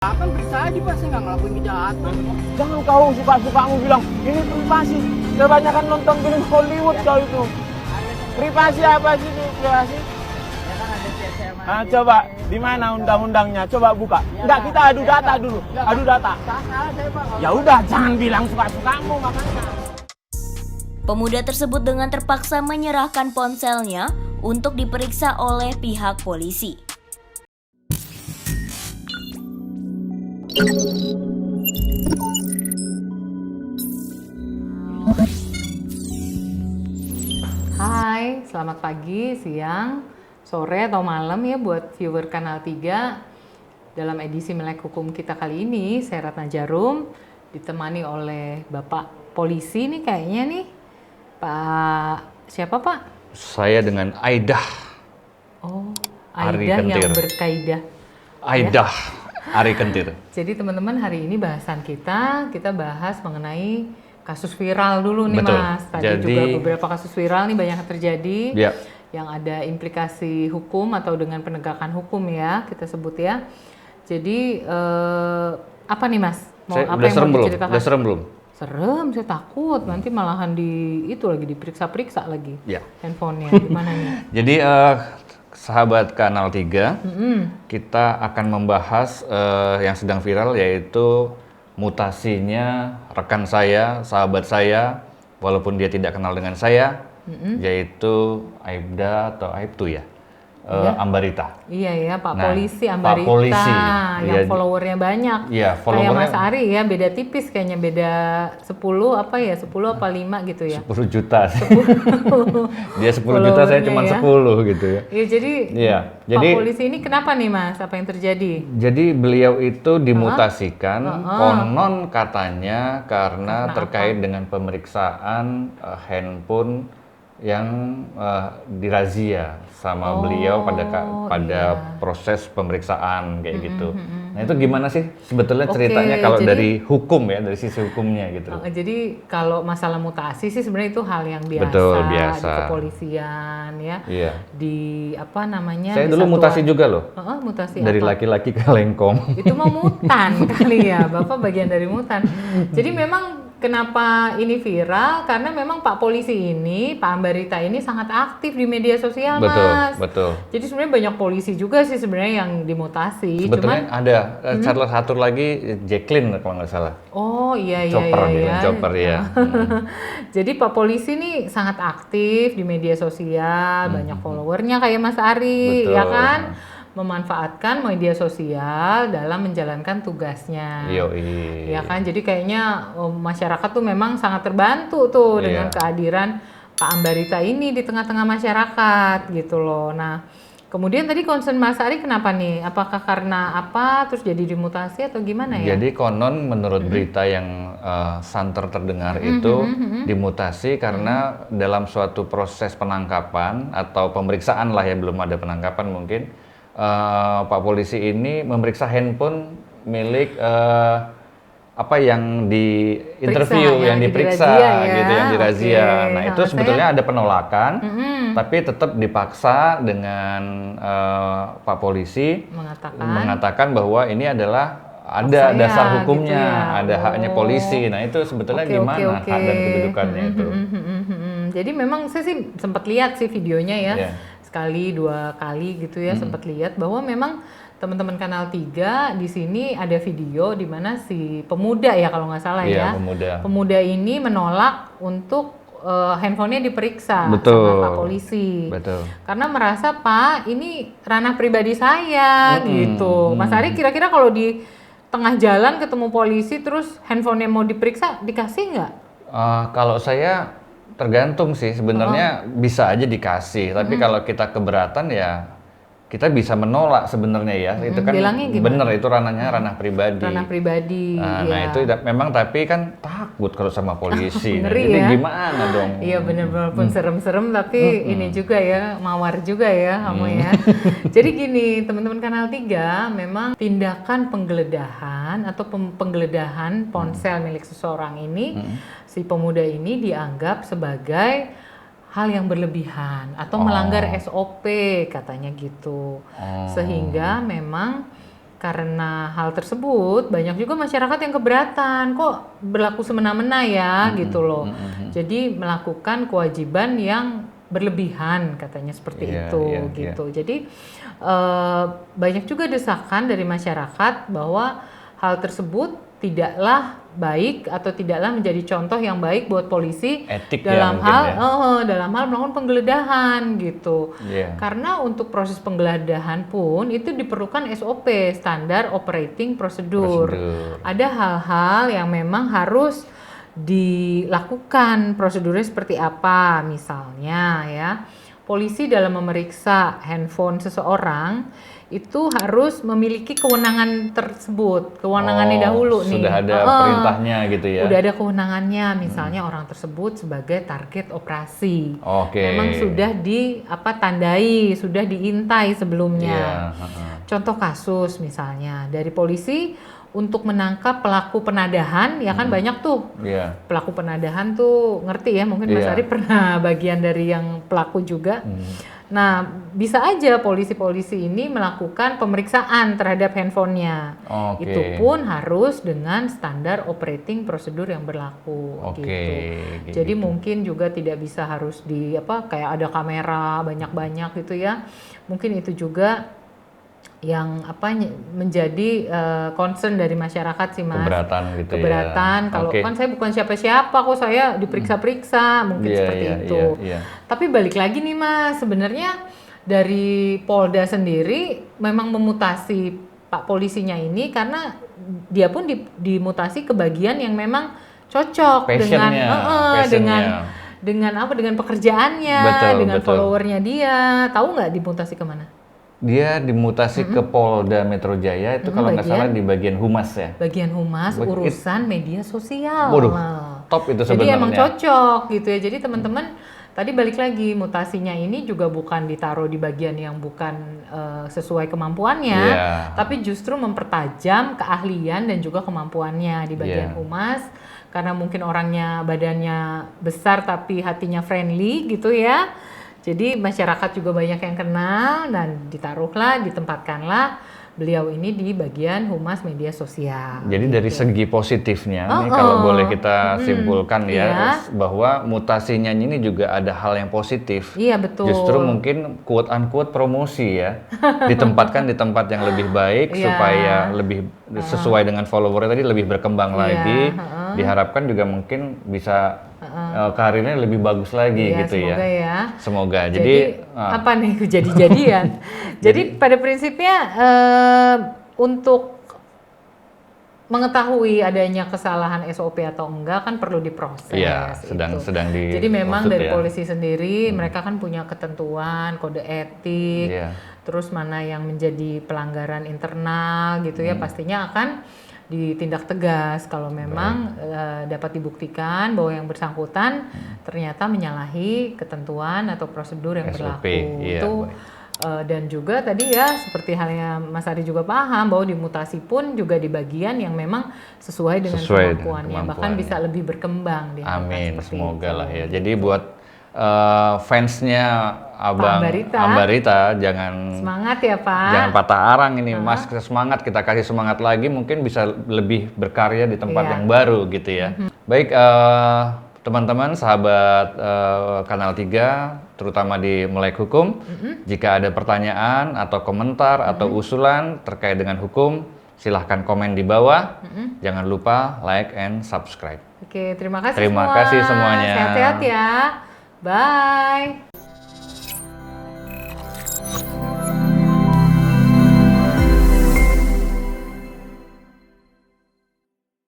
Kan periksa aja Pak, saya nggak ngelakuin kejahatan. Jangan kau suka-sukamu bilang, ini privasi. Kebanyakan nonton film Hollywood kau itu. Privasi apa sih itu privasi? Ya kan ada CSM. Coba, di mana undang-undangnya? Coba buka. Enggak, kita adu data dulu. Adu data. Salah saya Pak. Ya udah, jangan bilang suka-sukamu makanya. Pemuda tersebut dengan terpaksa menyerahkan ponselnya untuk diperiksa oleh pihak polisi. Hai, selamat pagi, siang, sore atau malam ya buat viewer Kanal 3. Dalam edisi Melek Hukum kita kali ini, saya Ratna Jarum ditemani oleh Bapak Polisi nih kayaknya nih. Pak, siapa Pak? Saya dengan Aidah. Oh, Ari Aidah yang Kentir. berkaidah. Aidah Ari Kentir. Jadi teman-teman, hari ini bahasan kita bahas mengenai kasus viral dulu nih Betul. Mas. Tadi Jadi, juga beberapa kasus viral nih banyak yang terjadi. Ya. Yang ada implikasi hukum atau dengan penegakan hukum ya, kita sebut ya. Jadi apa nih Mas? Udah serem belum? Udah serem belum? Serem, saya takut nanti malahan lagi diperiksa-periksa lagi Ya. handphonenya. Gimana nih? Jadi sahabat Kanal 3, kita akan membahas yang sedang viral yaitu mutasinya rekan saya, sahabat saya, walaupun dia tidak kenal dengan saya, yaitu Aibda atau Aibtu ya, Ambarita. Iya ya, Pak Nah, Polisi Pak Ambarita Polisi, yang iya. followernya banyak. Iya, Kayak followernya Mas Ari ya, beda tipis kayaknya, beda 10 apa 5 gitu ya. 10 juta. Dia 10 juta, saya cuma Followernya ya. 10 gitu ya. Iya, jadi Iya, Pak jadi Polisi ini kenapa nih Mas? Apa yang terjadi? Jadi beliau itu dimutasikan konon katanya karena terkait dengan pemeriksaan handphone yang dirazia sama beliau pada proses pemeriksaan kayak gitu. Nah itu gimana sih sebetulnya ceritanya kalau dari hukum ya, dari sisi hukumnya gitu. Jadi kalau masalah mutasi sih sebenarnya itu hal yang biasa, Betul, biasa. di kepolisian ya. Iya. Di apa namanya? Saya di dulu satuan- mutasi juga loh. Mutasi Dari apa? laki-laki ke lengkong. Itu mah mutan kali ya, Bapak bagian dari mutan. Jadi memang kenapa ini viral? Karena memang Pak Polisi ini, Pak Ambarita ini sangat aktif di media sosial, Betul, Mas. betul. Jadi sebenarnya banyak polisi juga sih sebenarnya yang dimutasi. Sebetulnya Cuman, ada salah satu lagi Jacqueline kalau nggak salah. oh iya Chopper gitu, iya. Chopper ya. Jadi Pak Polisi nih sangat aktif di media sosial, banyak followernya kayak Mas Ari, Betul. ya kan? Memanfaatkan media sosial dalam menjalankan tugasnya. Yoi. Ya kan, jadi kayaknya masyarakat tuh memang sangat terbantu tuh Iya. dengan kehadiran Pak Ambarita ini di tengah-tengah masyarakat gitu loh. Nah, kemudian tadi concern Mas Ari kenapa nih? Apakah karena apa terus jadi dimutasi atau gimana ya? Jadi konon menurut berita yang santer terdengar itu dimutasi karena dalam suatu proses penangkapan atau pemeriksaan lah ya, belum ada penangkapan mungkin, Pak Polisi ini memeriksa handphone milik apa yang di interview, yang diperiksa dirazia ya. gitu, yang dirazia. Oke. Nah itu Nah, sebetulnya ada penolakan, tapi tetap dipaksa dengan Pak Polisi mengatakan bahwa ini adalah ada saya, dasar gitu hukumnya, ya. ada haknya polisi. Nah itu sebetulnya gimana hak dan kedudukannya itu? Jadi memang saya sih sempat lihat sih videonya ya, Iya. sekali 2 kali gitu ya, sempat lihat bahwa memang teman-teman Kanal 3 di sini ada video di mana si pemuda ya kalau nggak salah Iya, ya, pemuda ini menolak untuk handphonenya diperiksa Betul. sama Pak Polisi. Betul. Karena merasa Pak ini ranah pribadi saya gitu. Mas Ari kira-kira kalau di tengah jalan ketemu polisi terus handphonenya mau diperiksa dikasih nggak? Kalau saya tergantung sih, sebenarnya bisa aja dikasih, tapi kalau kita keberatan ya kita bisa menolak sebenarnya ya. Itu kan Bilangnya gimana? bener, itu ranah pribadi. Ranah pribadi. Nah, ya. nah itu memang, tapi kan takut kalau sama polisi. Nah, Ngeri jadi ya. gimana dong? Iya bener, walaupun serem-serem tapi ini juga ya, mawar juga ya kamu ya. Jadi gini teman-teman Kanal 3, memang tindakan penggeledahan atau penggeledahan ponsel milik seseorang ini, si pemuda ini dianggap sebagai hal yang berlebihan atau melanggar SOP katanya gitu. Sehingga memang Karena hal tersebut banyak juga masyarakat yang keberatan, kok berlaku semena-mena ya gitu loh. Jadi melakukan kewajiban yang berlebihan katanya seperti itu gitu. Jadi banyak juga desakan dari masyarakat bahwa hal tersebut tidaklah baik atau tidaklah menjadi contoh yang baik buat polisi Etik dalam ya, hal mungkin dalam hal melakukan penggeledahan gitu. Iya. Karena untuk proses penggeledahan pun itu diperlukan SOP, standar operating procedure. Ada hal-hal yang memang harus dilakukan, prosedurnya seperti apa. Misalnya ya, polisi dalam memeriksa handphone seseorang itu harus memiliki kewenangan tersebut, kewenangannya dahulu nih. Sudah ada perintahnya gitu ya. Udah ada kewenangannya, misalnya orang tersebut sebagai target operasi. Oke. Memang sudah tandai, sudah diintai sebelumnya. Contoh kasus misalnya dari polisi untuk menangkap pelaku penadahan, ya kan banyak tuh. Pelaku penadahan tuh ngerti ya, mungkin Mas Ari pernah bagian dari yang pelaku juga. Nah, bisa aja polisi-polisi ini melakukan pemeriksaan terhadap handphonenya. Itu pun harus dengan standar operating prosedur yang berlaku. Gitu. Jadi mungkin juga tidak bisa harus kayak ada kamera banyak-banyak gitu ya. Mungkin itu juga yang menjadi concern dari masyarakat sih Mas. Keberatan gitu Keberatan, kalau kan saya bukan siapa-siapa kok, saya diperiksa-periksa, mungkin seperti itu. Tapi balik lagi nih Mas, sebenarnya dari Polda sendiri memang memutasi Pak polisinya ini karena dia pun dimutasi ke bagian yang memang cocok dengan pekerjaannya, dengan followernya dia. Tahu nggak dimutasi kemana? Dia dimutasi ke Polda Metro Jaya itu kalau nggak salah di bagian humas ya. Bagian humas urusan media sosial. Waduh, top itu sebenarnya. Jadi emang cocok gitu ya. Jadi teman-teman tadi balik lagi, mutasinya ini juga bukan ditaruh di bagian yang bukan sesuai kemampuannya, tapi justru mempertajam keahlian dan juga kemampuannya di bagian humas. Karena mungkin orangnya badannya besar tapi hatinya friendly gitu ya. Jadi masyarakat juga banyak yang kenal dan ditempatkanlah beliau ini di bagian humas media sosial. Jadi dari segi positifnya, nih kalau boleh kita simpulkan bahwa mutasinya ini juga ada hal yang positif. Iya betul. Justru mungkin quote unquote promosi ya, ditempatkan di tempat yang lebih baik supaya lebih sesuai dengan followernya tadi, lebih berkembang lagi. Diharapkan juga mungkin bisa karirnya lebih bagus lagi gitu semoga ya. Semoga. Jadi apa nih kejadian? Jadi pada prinsipnya untuk mengetahui adanya kesalahan SOP atau enggak kan perlu diproses. Iya, sedang di. Jadi memang dari polisi sendiri mereka kan punya ketentuan, kode etik, terus mana yang menjadi pelanggaran internal gitu ya, pastinya akan ditindak tegas kalau memang dapat dibuktikan bahwa yang bersangkutan ternyata menyalahi ketentuan atau prosedur yang SOP, berlaku. Dan juga tadi ya seperti halnya Mas Ari juga paham bahwa dimutasi pun juga di bagian yang memang sesuai dengan kemampuannya, bahkan bisa lebih berkembang. Amin, semoga lah ya. Jadi buat fansnya Abang Ambarita jangan semangat ya Pak. Jangan patah arang ini Mas, semangat, kita kasih semangat lagi, mungkin bisa lebih berkarya di tempat yang baru gitu ya. Baik teman-teman sahabat Kanal 3 terutama di Melek Hukum, jika ada pertanyaan atau komentar atau usulan terkait dengan hukum, silahkan komen di bawah. Jangan lupa like and subscribe. Oke, terima kasih semuanya. Sehat-sehat ya. Bye.